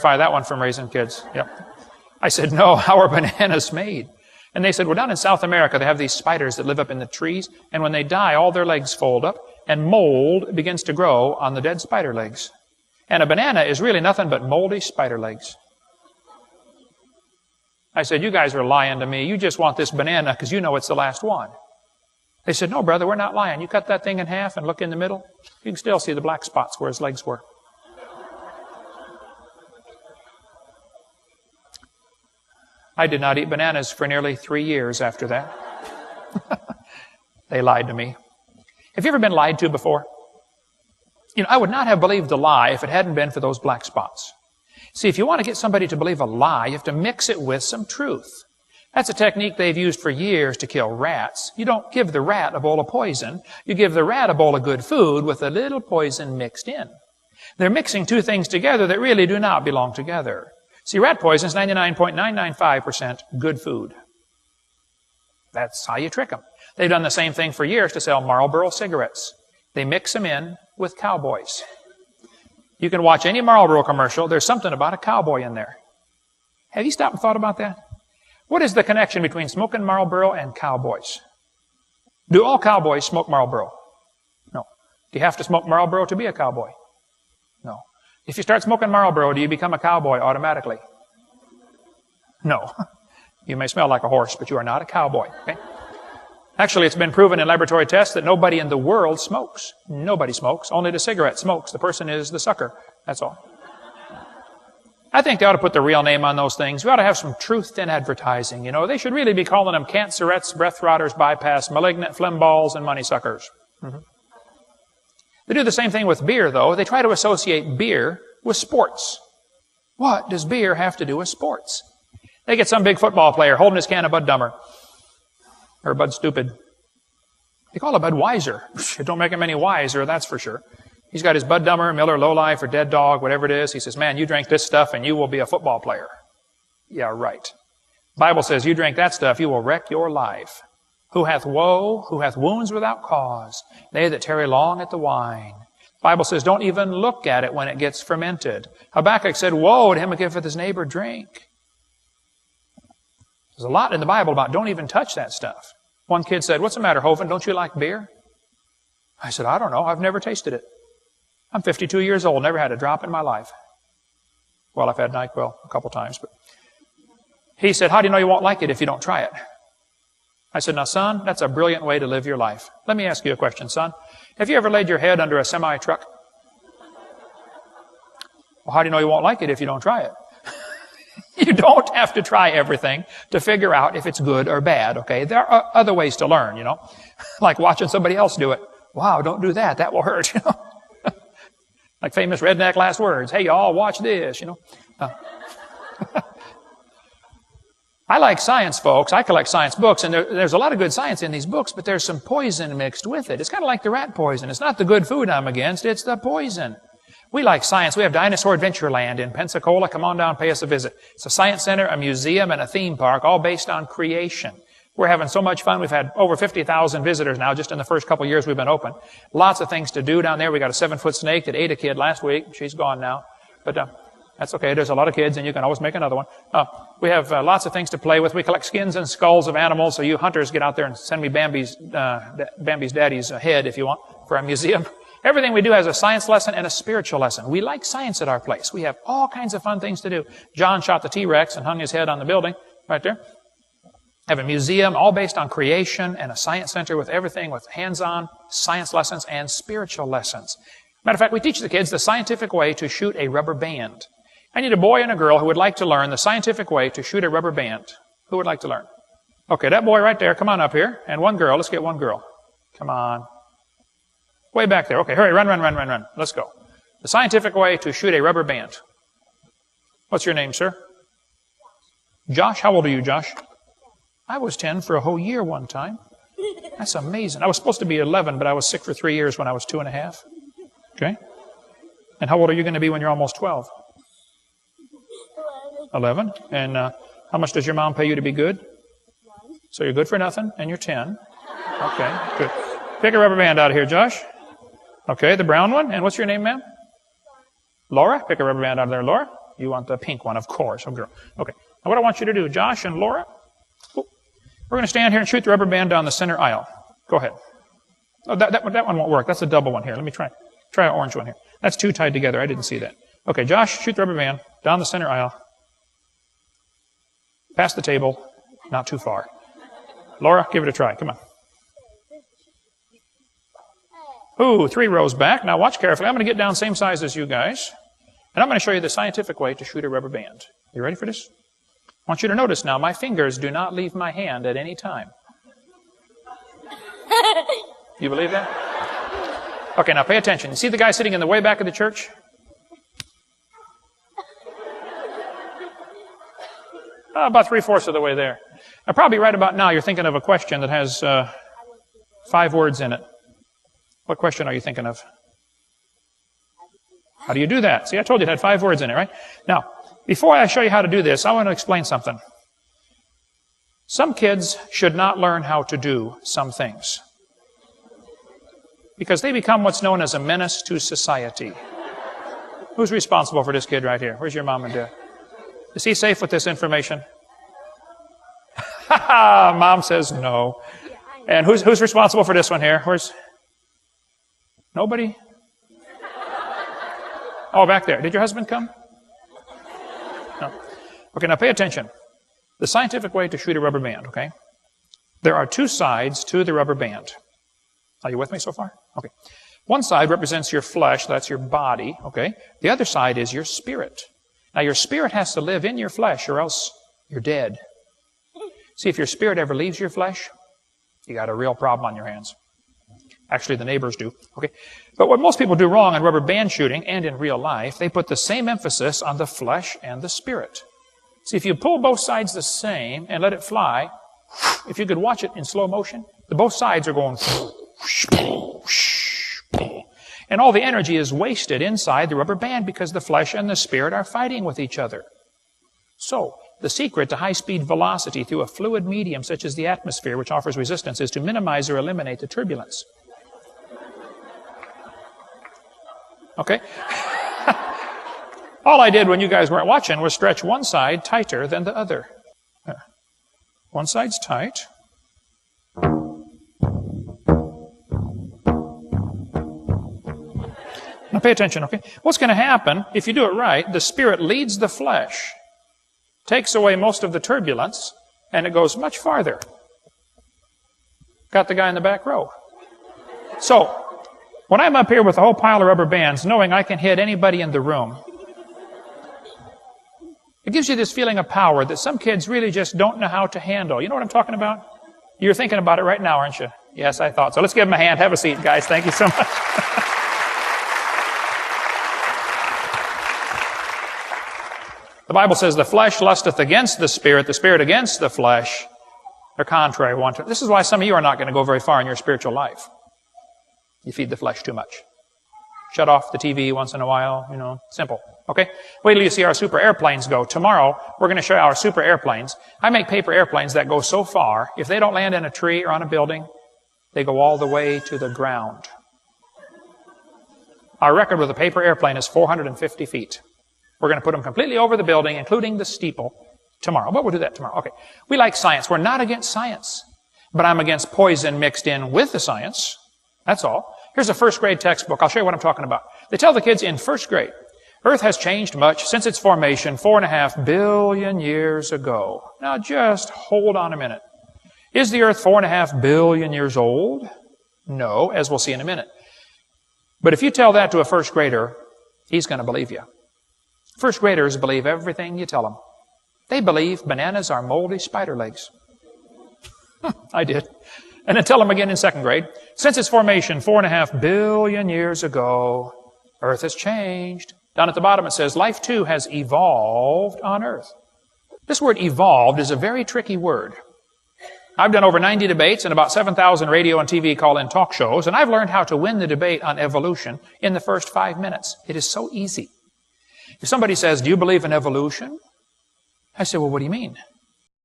verify that one from raising kids. Yep. I said, no, how are bananas made? And they said, well, down in South America, they have these spiders that live up in the trees, and when they die, all their legs fold up, and mold begins to grow on the dead spider legs. And a banana is really nothing but moldy spider legs. I said, you guys are lying to me. You just want this banana because you know it's the last one. They said, no, brother, we're not lying. You cut that thing in half and look in the middle, you can still see the black spots where his legs were. I did not eat bananas for nearly 3 years after that. They lied to me. Have you ever been lied to before? You know, I would not have believed the lie if it hadn't been for those black spots. See, if you want to get somebody to believe a lie, you have to mix it with some truth. That's a technique they've used for years to kill rats. You don't give the rat a bowl of poison. You give the rat a bowl of good food with a little poison mixed in. They're mixing two things together that really do not belong together. See, rat poison is 99.995% good food. That's how you trick them. They've done the same thing for years to sell Marlboro cigarettes. They mix them in with cowboys. You can watch any Marlboro commercial. There's something about a cowboy in there. Have you stopped and thought about that? What is the connection between smoking Marlboro and cowboys? Do all cowboys smoke Marlboro? No. Do you have to smoke Marlboro to be a cowboy? No. If you start smoking Marlboro, do you become a cowboy automatically? No. You may smell like a horse, but you are not a cowboy. Okay? Actually, it's been proven in laboratory tests that nobody in the world smokes. Nobody smokes. Only the cigarette smokes. The person is the sucker. That's all. I think they ought to put the real name on those things. We ought to have some truth in advertising. You know, they should really be calling them cancerettes, breath rotters, bypass, malignant phlegm balls, and money suckers. Mm-hmm. They do the same thing with beer, though. They try to associate beer with sports. What does beer have to do with sports? They get some big football player holding his can of Bud Dummer. Or Bud Stupid. They call it Budweiser. It don't make him any wiser, that's for sure. He's got his Bud Dummer, Miller Low Life, or Dead Dog, whatever it is. He says, man, you drink this stuff and you will be a football player. Yeah, right. Bible says, you drink that stuff, you will wreck your life. Who hath woe, who hath wounds without cause, they that tarry long at the wine. Bible says, don't even look at it when it gets fermented. Habakkuk said, woe to him who giveth his neighbor drink. There's a lot in the Bible about don't even touch that stuff. One kid said, what's the matter, Hovind? Don't you like beer? I said, I don't know. I've never tasted it. I'm 52 years old, never had a drop in my life. Well, I've had NyQuil a couple times. But he said, how do you know you won't like it if you don't try it? I said, now, son, that's a brilliant way to live your life. Let me ask you a question, son. Have you ever laid your head under a semi-truck? Well, how do you know you won't like it if you don't try it? You don't have to try everything to figure out if it's good or bad, okay? There are other ways to learn, you know, like watching somebody else do it. Wow, don't do that. That will hurt, you know. Like famous redneck last words. Hey, y'all, watch this, you know. I like science, folks. I collect science books, and there's a lot of good science in these books, but there's some poison mixed with it. It's kind of like the rat poison. It's not the good food I'm against. It's the poison. We like science. We have Dinosaur Adventureland in Pensacola. Come on down, pay us a visit. It's a science center, a museum, and a theme park, all based on creation. We're having so much fun. We've had over 50,000 visitors now just in the first couple of years we've been open. Lots of things to do down there. We got a 7-foot snake that ate a kid last week. She's gone now. But that's okay. There's a lot of kids, and you can always make another one. We have lots of things to play with. We collect skins and skulls of animals, so you hunters get out there and send me Bambi's daddy's head if you want for a museum. Everything we do has a science lesson and a spiritual lesson. We like science at our place. We have all kinds of fun things to do. John shot the T-Rex and hung his head on the building right there. Have a museum all based on creation and a science center with everything with hands-on science lessons and spiritual lessons. Matter of fact, we teach the kids the scientific way to shoot a rubber band. I need a boy and a girl who would like to learn the scientific way to shoot a rubber band. Who would like to learn? Okay, that boy right there, come on up here. And one girl, let's get one girl. Come on. Way back there. Okay, hurry, run. Let's go. The scientific way to shoot a rubber band. What's your name, sir? Josh. How old are you, Josh? I was 10 for a whole year one time. That's amazing. I was supposed to be 11, but I was sick for 3 years when I was 2.5. Okay. And how old are you going to be when you're almost 12? 11. And how much does your mom pay you to be good? So you're good for nothing, and you're 10. Okay, good. Pick a rubber band out of here, Josh. Okay, the brown one. And what's your name, ma'am? Laura. Pick a rubber band out of there, Laura. You want the pink one, of course. Oh, girl. Okay. Now what I want you to do, Josh and Laura, we're going to stand here and shoot the rubber band down the center aisle. Go ahead. Oh, that one won't work. That's a double one here. Let me try an orange one here. That's two tied together. I didn't see that. Okay, Josh, shoot the rubber band down the center aisle. Past the table. Not too far. Laura, give it a try. Come on. Ooh, 3 rows back. Now watch carefully. I'm going to get down same size as you guys. And I'm going to show you the scientific way to shoot a rubber band. You ready for this? I want you to notice now, my fingers do not leave my hand at any time. You believe that? Okay, now pay attention. You see the guy sitting in the way back of the church? About 3/4 of the way there. Now, probably right about now, you're thinking of a question that has 5 words in it. What question are you thinking of? How do you do that? See, I told you it had 5 words in it, right? Now, before I show you how to do this, I want to explain something. Some kids should not learn how to do some things, because they become what's known as a menace to society. Who's responsible for this kid right here? Where's your mom and dad? Is he safe with this information? Mom says no. And who's responsible for this one here? Where's... Nobody? Oh, back there. Did your husband come? No. Okay, now pay attention. The scientific way to shoot a rubber band, okay? There are 2 sides to the rubber band. Are you with me so far? Okay. One side represents your flesh, that's your body, okay? The other side is your spirit. Now, your spirit has to live in your flesh, or else you're dead. See, if your spirit ever leaves your flesh, you got a real problem on your hands. Actually, the neighbors do. Okay. But what most people do wrong in rubber band shooting and in real life, they put the same emphasis on the flesh and the spirit. See, if you pull both sides the same and let it fly, if you could watch it in slow motion, both sides are going... And all the energy is wasted inside the rubber band because the flesh and the spirit are fighting with each other. So, the secret to high-speed velocity through a fluid medium such as the atmosphere, which offers resistance, is to minimize or eliminate the turbulence. Okay? All I did when you guys weren't watching was stretch one side tighter than the other. One side's tight. Now pay attention, okay? What's going to happen, if you do it right, the spirit leads the flesh, takes away most of the turbulence, and it goes much farther. Got the guy in the back row. So, when I'm up here with a whole pile of rubber bands, knowing I can hit anybody in the room, it gives you this feeling of power that some kids really just don't know how to handle. You know what I'm talking about? You're thinking about it right now, aren't you? Yes, I thought so. Let's give them a hand. Have a seat, guys. Thank you so much. The Bible says, the flesh lusteth against the spirit against the flesh. They're contrary one to another. This is why some of you are not going to go very far in your spiritual life. You feed the flesh too much. Shut off the TV once in a while, simple. Okay? Wait till you see our super airplanes go. Tomorrow, we're going to show you our super airplanes. I make paper airplanes that go so far, if they don't land in a tree or on a building, they go all the way to the ground. Our record with a paper airplane is 450 feet. We're going to put them completely over the building, including the steeple, tomorrow. But we'll do that tomorrow. Okay. We like science. We're not against science. But I'm against poison mixed in with the science. That's all. Here's a first grade textbook. I'll show you what I'm talking about. They tell the kids in first grade, Earth has changed much since its formation 4.5 billion years ago. Now just hold on a minute. Is the Earth 4.5 billion years old? No, as we'll see in a minute. But if you tell that to a first grader, he's going to believe you. First graders believe everything you tell them. They believe bananas are moldy spider legs. I did. And then tell them again in second grade, since its formation 4.5 billion years ago, Earth has changed. Down at the bottom it says, life too has evolved on Earth. This word evolved is a very tricky word. I've done over 90 debates and about 7,000 radio and TV call-in talk shows, and I've learned how to win the debate on evolution in the first 5 minutes. It is so easy. If somebody says, do you believe in evolution? I say, well, what do you mean?